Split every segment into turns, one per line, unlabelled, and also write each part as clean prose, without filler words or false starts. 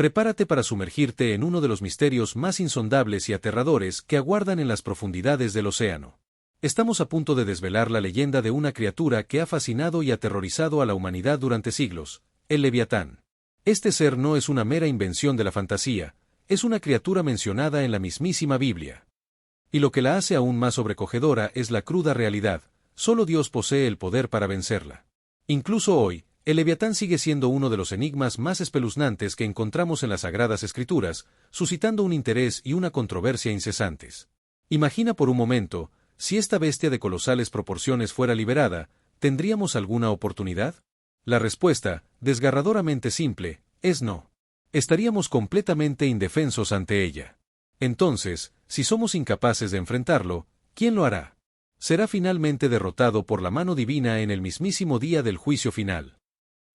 Prepárate para sumergirte en uno de los misterios más insondables y aterradores que aguardan en las profundidades del océano. Estamos a punto de desvelar la leyenda de una criatura que ha fascinado y aterrorizado a la humanidad durante siglos, el Leviatán. Este ser no es una mera invención de la fantasía, es una criatura mencionada en la mismísima Biblia. Y lo que la hace aún más sobrecogedora es la cruda realidad: solo Dios posee el poder para vencerla. Incluso hoy, el Leviatán sigue siendo uno de los enigmas más espeluznantes que encontramos en las Sagradas Escrituras, suscitando un interés y una controversia incesantes. Imagina por un momento, si esta bestia de colosales proporciones fuera liberada, ¿tendríamos alguna oportunidad? La respuesta, desgarradoramente simple, es no. Estaríamos completamente indefensos ante ella. Entonces, si somos incapaces de enfrentarlo, ¿quién lo hará? Será finalmente derrotado por la mano divina en el mismísimo día del juicio final.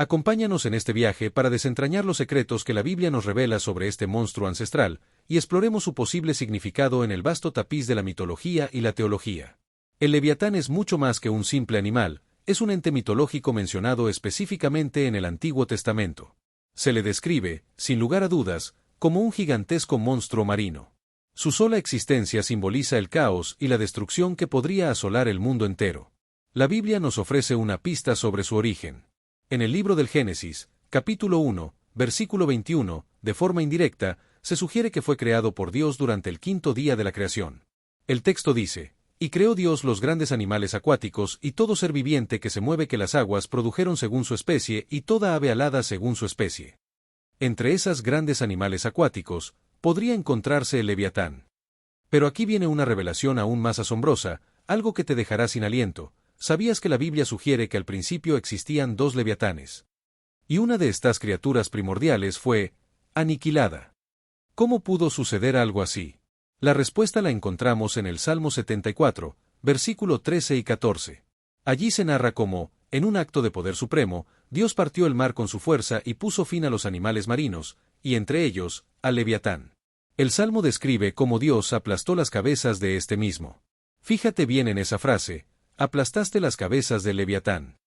Acompáñanos en este viaje para desentrañar los secretos que la Biblia nos revela sobre este monstruo ancestral, y exploremos su posible significado en el vasto tapiz de la mitología y la teología. El Leviatán es mucho más que un simple animal, es un ente mitológico mencionado específicamente en el Antiguo Testamento. Se le describe, sin lugar a dudas, como un gigantesco monstruo marino. Su sola existencia simboliza el caos y la destrucción que podría asolar el mundo entero. La Biblia nos ofrece una pista sobre su origen. En el libro del Génesis, capítulo 1, versículo 21, de forma indirecta, se sugiere que fue creado por Dios durante el quinto día de la creación. El texto dice: «Y creó Dios los grandes animales acuáticos y todo ser viviente que se mueve que las aguas produjeron según su especie y toda ave alada según su especie». Entre esas grandes animales acuáticos, podría encontrarse el Leviatán. Pero aquí viene una revelación aún más asombrosa, algo que te dejará sin aliento. ¿Sabías que la Biblia sugiere que al principio existían dos leviatanes? Y una de estas criaturas primordiales fue aniquilada. ¿Cómo pudo suceder algo así? La respuesta la encontramos en el Salmo 74, versículo 13 y 14. Allí se narra cómo, en un acto de poder supremo, Dios partió el mar con su fuerza y puso fin a los animales marinos, y entre ellos, al Leviatán. El Salmo describe cómo Dios aplastó las cabezas de este mismo. Fíjate bien en esa frase: aplastaste las cabezas del Leviatán.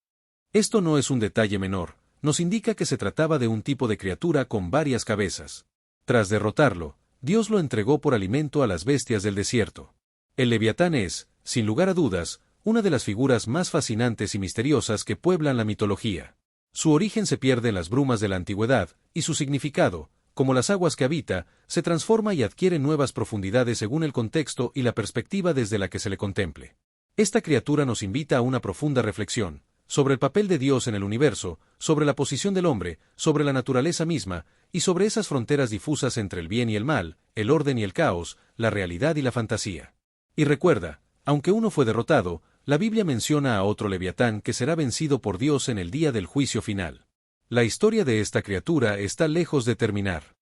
Esto no es un detalle menor, nos indica que se trataba de un tipo de criatura con varias cabezas. Tras derrotarlo, Dios lo entregó por alimento a las bestias del desierto. El Leviatán es, sin lugar a dudas, una de las figuras más fascinantes y misteriosas que pueblan la mitología. Su origen se pierde en las brumas de la antigüedad, y su significado, como las aguas que habita, se transforma y adquiere nuevas profundidades según el contexto y la perspectiva desde la que se le contemple. Esta criatura nos invita a una profunda reflexión, sobre el papel de Dios en el universo, sobre la posición del hombre, sobre la naturaleza misma, y sobre esas fronteras difusas entre el bien y el mal, el orden y el caos, la realidad y la fantasía. Y recuerda, aunque uno fue derrotado, la Biblia menciona a otro Leviatán que será vencido por Dios en el día del juicio final. La historia de esta criatura está lejos de terminar.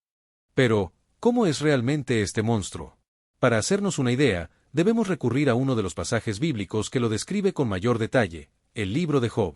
Pero, ¿cómo es realmente este monstruo? Para hacernos una idea, debemos recurrir a uno de los pasajes bíblicos que lo describe con mayor detalle, el libro de Job.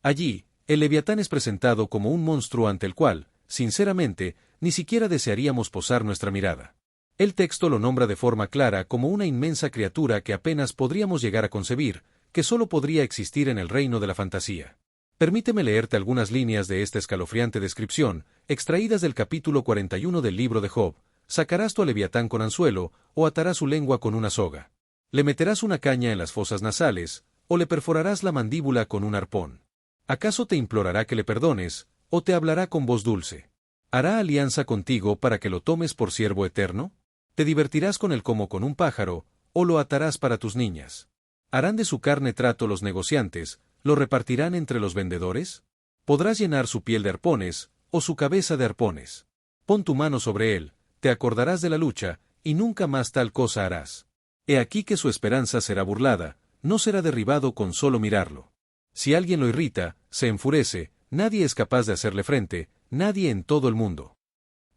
Allí, el Leviatán es presentado como un monstruo ante el cual, sinceramente, ni siquiera desearíamos posar nuestra mirada. El texto lo nombra de forma clara como una inmensa criatura que apenas podríamos llegar a concebir, que solo podría existir en el reino de la fantasía. Permíteme leerte algunas líneas de esta escalofriante descripción, extraídas del capítulo 41 del libro de Job. Sacarás tu Leviatán con anzuelo, o atarás su lengua con una soga. Le meterás una caña en las fosas nasales, o le perforarás la mandíbula con un arpón. ¿Acaso te implorará que le perdones, o te hablará con voz dulce? ¿Hará alianza contigo para que lo tomes por siervo eterno? ¿Te divertirás con él como con un pájaro, o lo atarás para tus niñas? ¿Harán de su carne trato los negociantes, lo repartirán entre los vendedores? ¿Podrás llenar su piel de arpones, o su cabeza de arpones? Pon tu mano sobre él, te acordarás de la lucha, y nunca más tal cosa harás. He aquí que su esperanza será burlada, no será derribado con solo mirarlo. Si alguien lo irrita, se enfurece, nadie es capaz de hacerle frente, nadie en todo el mundo.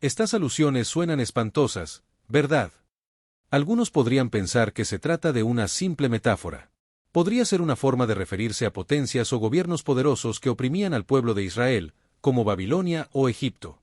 Estas alusiones suenan espantosas, ¿verdad? Algunos podrían pensar que se trata de una simple metáfora. Podría ser una forma de referirse a potencias o gobiernos poderosos que oprimían al pueblo de Israel, como Babilonia o Egipto.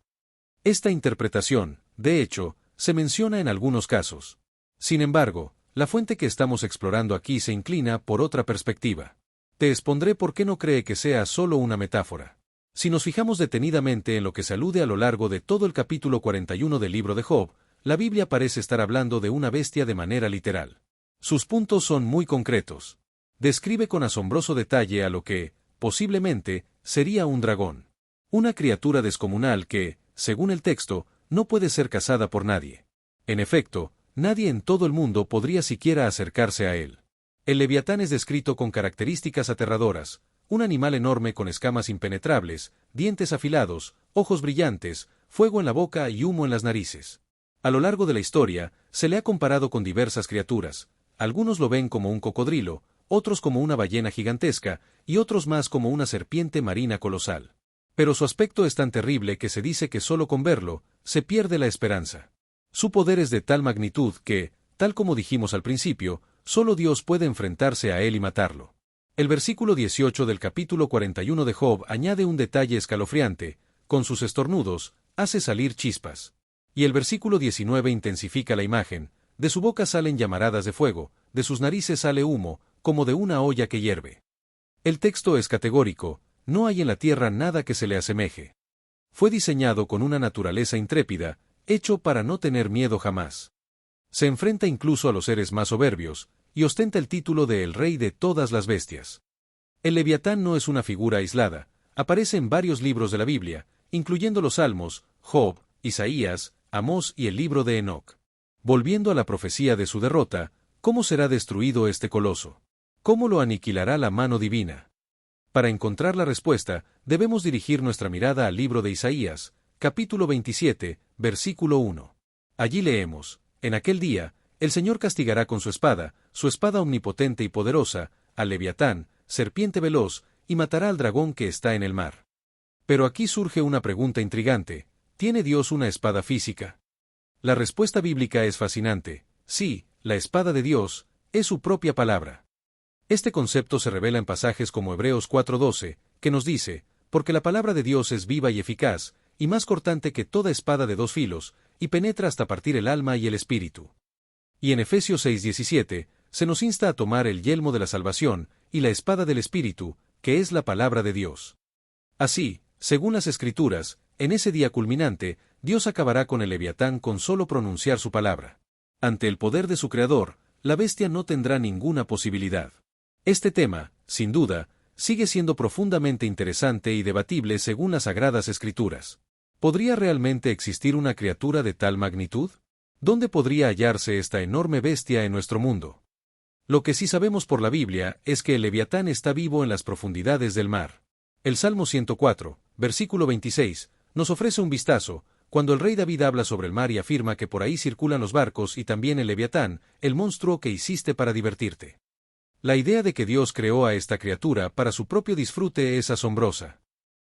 Esta interpretación, de hecho, se menciona en algunos casos. Sin embargo, la fuente que estamos explorando aquí se inclina por otra perspectiva. Te expondré por qué no cree que sea solo una metáfora. Si nos fijamos detenidamente en lo que se alude a lo largo de todo el capítulo 41 del libro de Job, la Biblia parece estar hablando de una bestia de manera literal. Sus puntos son muy concretos. Describe con asombroso detalle a lo que, posiblemente, sería un dragón. Una criatura descomunal que, según el texto, no puede ser cazada por nadie. En efecto, nadie en todo el mundo podría siquiera acercarse a él. El leviatán es descrito con características aterradoras, un animal enorme con escamas impenetrables, dientes afilados, ojos brillantes, fuego en la boca y humo en las narices. A lo largo de la historia, se le ha comparado con diversas criaturas. Algunos lo ven como un cocodrilo, otros como una ballena gigantesca, y otros más como una serpiente marina colosal. Pero su aspecto es tan terrible que se dice que solo con verlo, se pierde la esperanza. Su poder es de tal magnitud que, tal como dijimos al principio, solo Dios puede enfrentarse a él y matarlo. El versículo 18 del capítulo 41 de Job añade un detalle escalofriante: con sus estornudos, hace salir chispas. Y el versículo 19 intensifica la imagen: de su boca salen llamaradas de fuego, de sus narices sale humo, como de una olla que hierve. El texto es categórico: no hay en la tierra nada que se le asemeje. Fue diseñado con una naturaleza intrépida, hecho para no tener miedo jamás. Se enfrenta incluso a los seres más soberbios, y ostenta el título de el rey de todas las bestias. El leviatán no es una figura aislada, aparece en varios libros de la Biblia, incluyendo los Salmos, Job, Isaías, Amós y el libro de Enoc. Volviendo a la profecía de su derrota, ¿cómo será destruido este coloso? ¿Cómo lo aniquilará la mano divina? Para encontrar la respuesta, debemos dirigir nuestra mirada al libro de Isaías, capítulo 27, versículo 1. Allí leemos: en aquel día, el Señor castigará con su espada omnipotente y poderosa, al leviatán, serpiente veloz, y matará al dragón que está en el mar. Pero aquí surge una pregunta intrigante: ¿tiene Dios una espada física? La respuesta bíblica es fascinante: sí, la espada de Dios es su propia palabra. Este concepto se revela en pasajes como Hebreos 4:12, que nos dice: porque la palabra de Dios es viva y eficaz, y más cortante que toda espada de dos filos, y penetra hasta partir el alma y el espíritu. Y en Efesios 6:17, se nos insta a tomar el yelmo de la salvación, y la espada del Espíritu, que es la palabra de Dios. Así, según las Escrituras, en ese día culminante, Dios acabará con el leviatán con solo pronunciar su palabra. Ante el poder de su Creador, la bestia no tendrá ninguna posibilidad. Este tema, sin duda, sigue siendo profundamente interesante y debatible según las Sagradas Escrituras. ¿Podría realmente existir una criatura de tal magnitud? ¿Dónde podría hallarse esta enorme bestia en nuestro mundo? Lo que sí sabemos por la Biblia es que el leviatán está vivo en las profundidades del mar. El Salmo 104, versículo 26, nos ofrece un vistazo, cuando el rey David habla sobre el mar y afirma que por ahí circulan los barcos y también el leviatán, el monstruo que hiciste para divertirte. La idea de que Dios creó a esta criatura para su propio disfrute es asombrosa.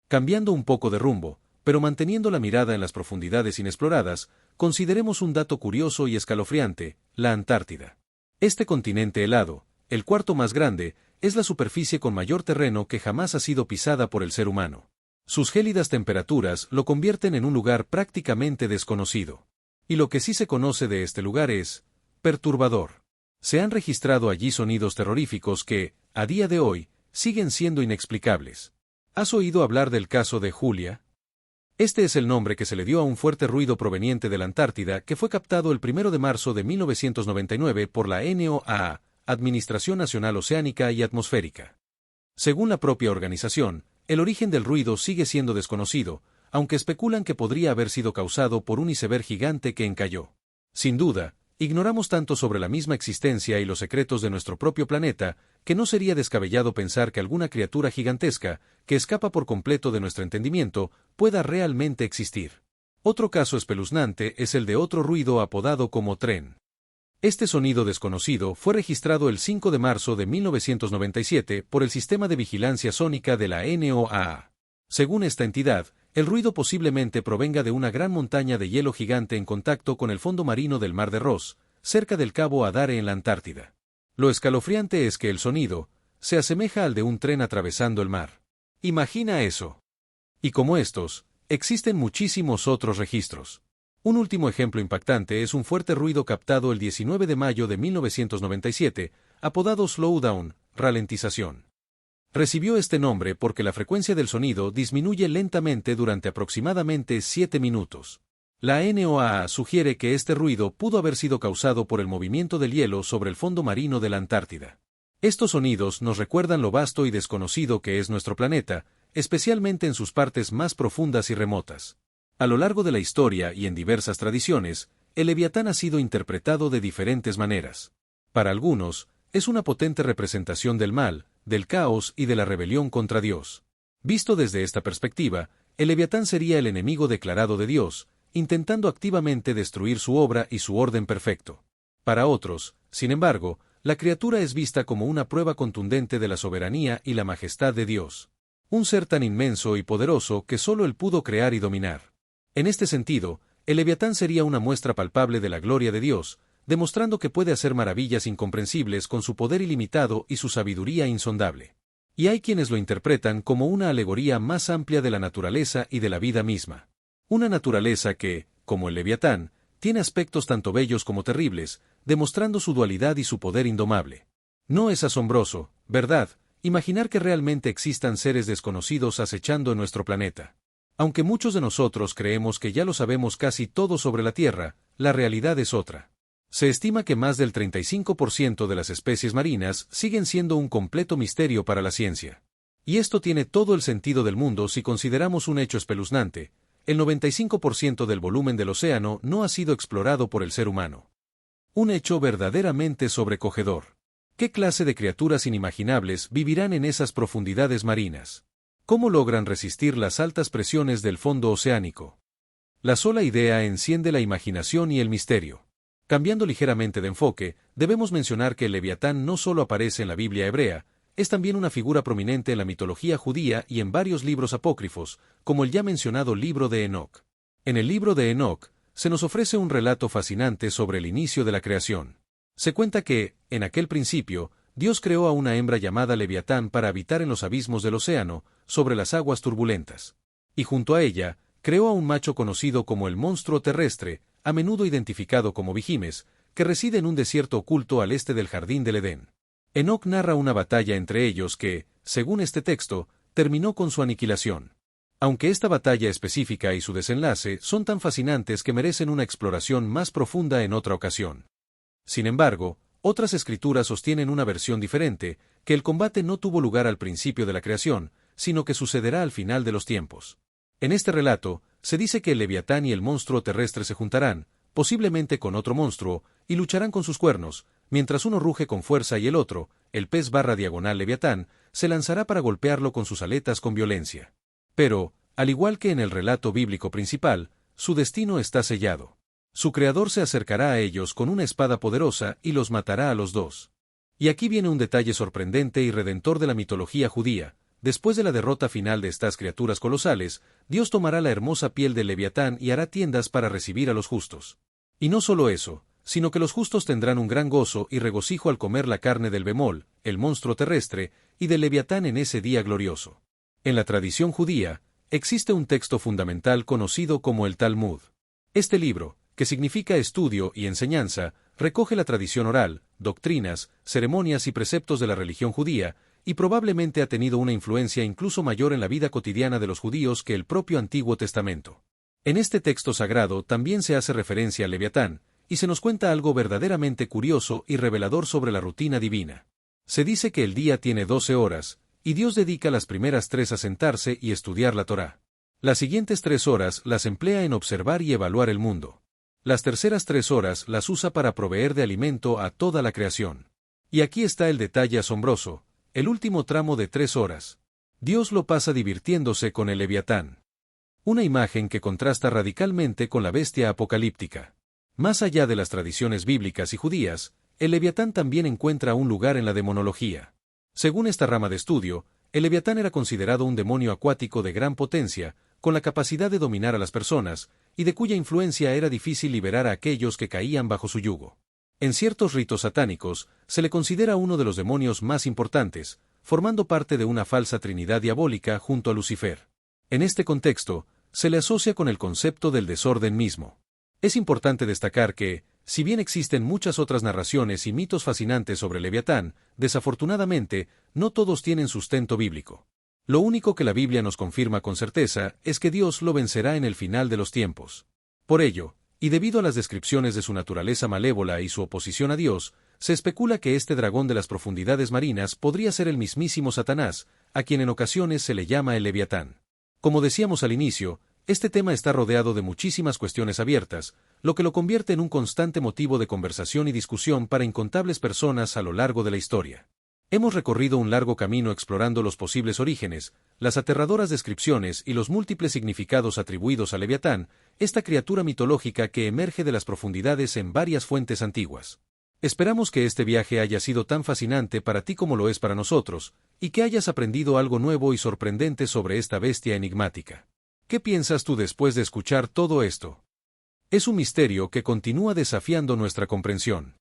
Cambiando un poco de rumbo, pero manteniendo la mirada en las profundidades inexploradas, consideremos un dato curioso y escalofriante: la Antártida. Este continente helado, el cuarto más grande, es la superficie con mayor terreno que jamás ha sido pisada por el ser humano. Sus gélidas temperaturas lo convierten en un lugar prácticamente desconocido. Y lo que sí se conoce de este lugar es perturbador. Se han registrado allí sonidos terroríficos que, a día de hoy, siguen siendo inexplicables. ¿Has oído hablar del caso de Julia? Este es el nombre que se le dio a un fuerte ruido proveniente de la Antártida que fue captado el 1 de marzo de 1999 por la NOAA, Administración Nacional Oceánica y Atmosférica. Según la propia organización, el origen del ruido sigue siendo desconocido, aunque especulan que podría haber sido causado por un iceberg gigante que encalló. Sin duda, ignoramos tanto sobre la misma existencia y los secretos de nuestro propio planeta, que no sería descabellado pensar que alguna criatura gigantesca, que escapa por completo de nuestro entendimiento, pueda realmente existir. Otro caso espeluznante es el de otro ruido apodado como tren. Este sonido desconocido fue registrado el 5 de marzo de 1997 por el Sistema de Vigilancia Sónica de la NOAA. Según esta entidad, el ruido posiblemente provenga de una gran montaña de hielo gigante en contacto con el fondo marino del Mar de Ross, cerca del Cabo Adare en la Antártida. Lo escalofriante es que el sonido se asemeja al de un tren atravesando el mar. Imagina eso. Y como estos, existen muchísimos otros registros. Un último ejemplo impactante es un fuerte ruido captado el 19 de mayo de 1997, apodado slowdown, ralentización. Recibió este nombre porque la frecuencia del sonido disminuye lentamente durante aproximadamente 7 minutos. La NOAA sugiere que este ruido pudo haber sido causado por el movimiento del hielo sobre el fondo marino de la Antártida. Estos sonidos nos recuerdan lo vasto y desconocido que es nuestro planeta, especialmente en sus partes más profundas y remotas. A lo largo de la historia y en diversas tradiciones, el Leviatán ha sido interpretado de diferentes maneras. Para algunos, es una potente representación del mal, del caos y de la rebelión contra Dios. Visto desde esta perspectiva, el Leviatán sería el enemigo declarado de Dios, intentando activamente destruir su obra y su orden perfecto. Para otros, sin embargo, la criatura es vista como una prueba contundente de la soberanía y la majestad de Dios. Un ser tan inmenso y poderoso que solo Él pudo crear y dominar. En este sentido, el Leviatán sería una muestra palpable de la gloria de Dios, demostrando que puede hacer maravillas incomprensibles con su poder ilimitado y su sabiduría insondable. Y hay quienes lo interpretan como una alegoría más amplia de la naturaleza y de la vida misma. Una naturaleza que, como el Leviatán, tiene aspectos tanto bellos como terribles, demostrando su dualidad y su poder indomable. No es asombroso, ¿verdad?, imaginar que realmente existan seres desconocidos acechando en nuestro planeta. Aunque muchos de nosotros creemos que ya lo sabemos casi todo sobre la Tierra, la realidad es otra. Se estima que más del 35% de las especies marinas siguen siendo un completo misterio para la ciencia. Y esto tiene todo el sentido del mundo si consideramos un hecho espeluznante: el 95% del volumen del océano no ha sido explorado por el ser humano. Un hecho verdaderamente sobrecogedor. ¿Qué clase de criaturas inimaginables vivirán en esas profundidades marinas? ¿Cómo logran resistir las altas presiones del fondo oceánico? La sola idea enciende la imaginación y el misterio. Cambiando ligeramente de enfoque, debemos mencionar que el Leviatán no solo aparece en la Biblia hebrea, es también una figura prominente en la mitología judía y en varios libros apócrifos, como el ya mencionado libro de Enoc. En el libro de Enoc, se nos ofrece un relato fascinante sobre el inicio de la creación. Se cuenta que, en aquel principio, Dios creó a una hembra llamada Leviatán para habitar en los abismos del océano, sobre las aguas turbulentas. Y junto a ella, creó a un macho conocido como el monstruo terrestre, a menudo identificado como Vigimes, que reside en un desierto oculto al este del jardín del Edén. Enoc narra una batalla entre ellos que, según este texto, terminó con su aniquilación. Aunque esta batalla específica y su desenlace son tan fascinantes que merecen una exploración más profunda en otra ocasión. Sin embargo, otras escrituras sostienen una versión diferente, que el combate no tuvo lugar al principio de la creación, sino que sucederá al final de los tiempos. En este relato, se dice que el Leviatán y el monstruo terrestre se juntarán, posiblemente con otro monstruo, y lucharán con sus cuernos, mientras uno ruge con fuerza y el otro, el pez barra diagonal Leviatán, se lanzará para golpearlo con sus aletas con violencia. Pero, al igual que en el relato bíblico principal, su destino está sellado. Su creador se acercará a ellos con una espada poderosa y los matará a los dos. Y aquí viene un detalle sorprendente y redentor de la mitología judía. Después de la derrota final de estas criaturas colosales, Dios tomará la hermosa piel del Leviatán y hará tiendas para recibir a los justos. Y no solo eso, sino que los justos tendrán un gran gozo y regocijo al comer la carne del Bemol, el monstruo terrestre, y del Leviatán en ese día glorioso. En la tradición judía, existe un texto fundamental conocido como el Talmud. Este libro, que significa estudio y enseñanza, recoge la tradición oral, doctrinas, ceremonias y preceptos de la religión judía, y probablemente ha tenido una influencia incluso mayor en la vida cotidiana de los judíos que el propio Antiguo Testamento. En este texto sagrado también se hace referencia al Leviatán, y se nos cuenta algo verdaderamente curioso y revelador sobre la rutina divina. Se dice que el día tiene 12 horas, y Dios dedica las primeras 3 a sentarse y estudiar la Torá. Las siguientes 3 horas las emplea en observar y evaluar el mundo. Las terceras 3 horas las usa para proveer de alimento a toda la creación. Y aquí está el detalle asombroso: el último tramo de 3 horas. Dios lo pasa divirtiéndose con el Leviatán. Una imagen que contrasta radicalmente con la bestia apocalíptica. Más allá de las tradiciones bíblicas y judías, el Leviatán también encuentra un lugar en la demonología. Según esta rama de estudio, el Leviatán era considerado un demonio acuático de gran potencia, con la capacidad de dominar a las personas, y de cuya influencia era difícil liberar a aquellos que caían bajo su yugo. En ciertos ritos satánicos, se le considera uno de los demonios más importantes, formando parte de una falsa trinidad diabólica junto a Lucifer. En este contexto, se le asocia con el concepto del desorden mismo. Es importante destacar que, si bien existen muchas otras narraciones y mitos fascinantes sobre Leviatán, desafortunadamente, no todos tienen sustento bíblico. Lo único que la Biblia nos confirma con certeza es que Dios lo vencerá en el final de los tiempos. Por ello, y debido a las descripciones de su naturaleza malévola y su oposición a Dios, se especula que este dragón de las profundidades marinas podría ser el mismísimo Satanás, a quien en ocasiones se le llama el Leviatán. Como decíamos al inicio, este tema está rodeado de muchísimas cuestiones abiertas, lo que lo convierte en un constante motivo de conversación y discusión para incontables personas a lo largo de la historia. Hemos recorrido un largo camino explorando los posibles orígenes, las aterradoras descripciones y los múltiples significados atribuidos a Leviatán, esta criatura mitológica que emerge de las profundidades en varias fuentes antiguas. Esperamos que este viaje haya sido tan fascinante para ti como lo es para nosotros, y que hayas aprendido algo nuevo y sorprendente sobre esta bestia enigmática. ¿Qué piensas tú después de escuchar todo esto? Es un misterio que continúa desafiando nuestra comprensión.